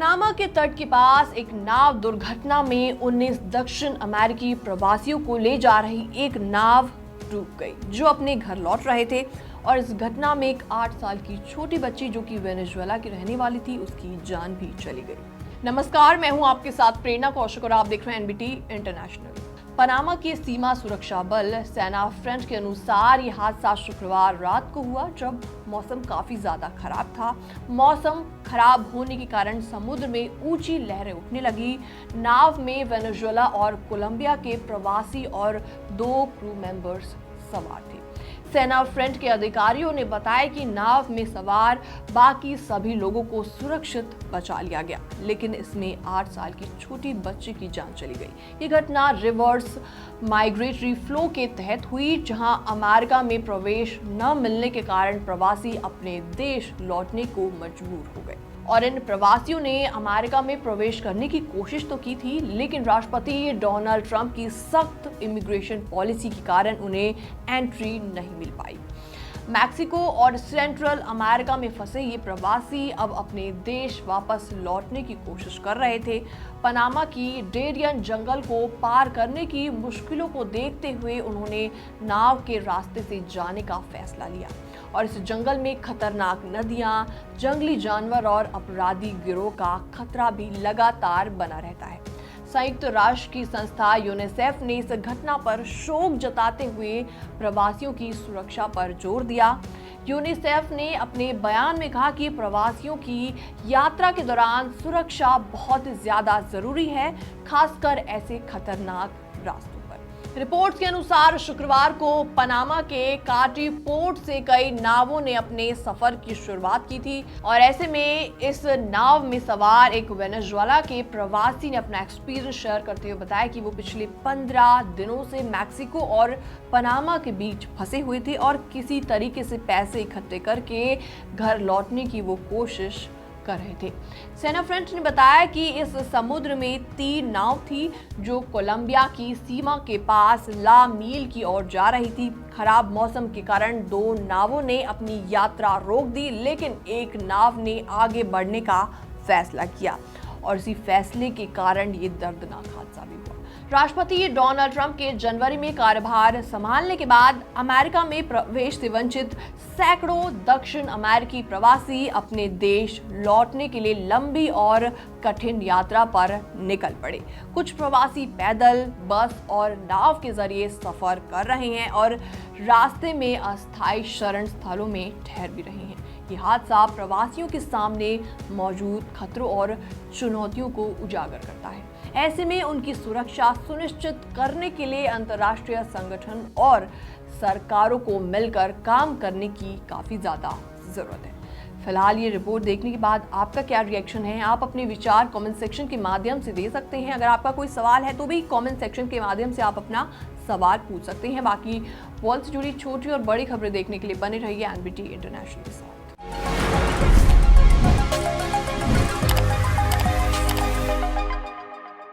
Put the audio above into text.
Panama के तट के पास एक नाव दुर्घटना में 19 दक्षिण अमेरिकी प्रवासियों को ले जा रही एक नाव डूब गई जो अपने घर लौट रहे थे। और इस घटना में एक 8 साल की छोटी बच्ची जो कि वेनेजुएला की रहने वाली थी, उसकी जान भी चली गई। नमस्कार, मैं हूं आपके साथ प्रेरणा कौशिक और आप देख रहे हैं एनबीटी इंटरनेशनल। पनामा के सीमा सुरक्षा बल सेना फ्रंट के अनुसार ये हादसा शुक्रवार रात को हुआ जब मौसम काफी ज्यादा खराब था। मौसम खराब होने के कारण समुद्र में ऊंची लहरें उठने लगी। नाव में वेनेजुएला और कोलंबिया के प्रवासी और 2 क्रू मेंबर्स सवार थे। सेना फ्रंट के अधिकारियों ने बताया कि नाव में सवार बाकी सभी लोगों को सुरक्षित बचा लिया गया, लेकिन इसमें 8 साल की छोटी बच्ची की जान चली गई। ये घटना रिवर्स माइग्रेटरी फ्लो के तहत हुई, जहां अमेरिका में प्रवेश न मिलने के कारण प्रवासी अपने देश लौटने को मजबूर हो गए। और इन प्रवासियों ने अमेरिका में प्रवेश करने की कोशिश तो की थी, लेकिन राष्ट्रपति डोनाल्ड ट्रंप की सख्त इमिग्रेशन पॉलिसी के कारण उन्हें एंट्री नहीं मिल पाई। मैक्सिको और सेंट्रल अमेरिका में फंसे ये प्रवासी अब अपने देश वापस लौटने की कोशिश कर रहे थे। पनामा की डेरियन जंगल को पार करने की मुश्किलों को देखते हुए उन्होंने नाव के रास्ते से जाने का फैसला लिया। और इस जंगल में खतरनाक नदियां, जंगली जानवर और अपराधी गिरोह का खतरा भी लगातार बना रहता है। संयुक्त राष्ट्र की संस्था यूनिसेफ ने इस घटना पर शोक जताते हुए प्रवासियों की सुरक्षा पर जोर दिया। यूनिसेफ ने अपने बयान में कहा कि प्रवासियों की यात्रा के दौरान सुरक्षा बहुत ज्यादा जरूरी है, खासकर ऐसे खतरनाक रास्तों पर। रिपोर्ट्स के अनुसार शुक्रवार को पनामा के काटी पोर्ट से कई नावों ने अपने सफर की शुरुआत की थी और ऐसे में इस नाव में सवार एक वेनेजुएला के प्रवासी ने अपना एक्सपीरियंस शेयर करते हुए बताया कि वो पिछले 15 दिनों से मैक्सिको और पनामा के बीच फंसे हुए थे और किसी तरीके से पैसे इकट्ठे करके घर लौटने की वो कोशिश कर रहे थे। सेना फ्रंट ने बताया कि इस समुद्र में 3 नाव थी जो कोलंबिया की सीमा के पास ला मील की ओर जा रही थी। खराब मौसम के कारण 2 नावों ने अपनी यात्रा रोक दी, लेकिन एक नाव ने आगे बढ़ने का फैसला किया और इसी फैसले के कारण ये दर्दनाक हादसा भी हुआ। राष्ट्रपति डोनाल्ड ट्रंप के जनवरी में कार्यभार संभालने के बाद अमेरिका में प्रवेश से वंचित सैकड़ों दक्षिण अमेरिकी प्रवासी अपने देश लौटने के लिए लंबी और कठिन यात्रा पर निकल पड़े। कुछ प्रवासी पैदल, बस और नाव के जरिए सफर कर रहे हैं और रास्ते में अस्थायी शरण स्थलों में ठहर भी रहे हैं। ये हादसा प्रवासियों के सामने मौजूद खतरों और चुनौतियों को उजागर करता है। ऐसे में उनकी सुरक्षा सुनिश्चित करने के लिए अंतर्राष्ट्रीय संगठन और सरकारों को मिलकर काम करने की काफी ज्यादा जरूरत है। फिलहाल ये रिपोर्ट देखने के बाद आपका क्या रिएक्शन है? आप अपने विचार कमेंट सेक्शन के माध्यम से दे सकते हैं। अगर आपका कोई सवाल है तो भी कमेंट सेक्शन के माध्यम से आप अपना सवाल पूछ सकते हैं। बाकी वर्ल्ड से जुड़ी छोटी और बड़ी खबरें देखने के लिए बने रहिए एनबीटी इंटरनेशनल के साथ।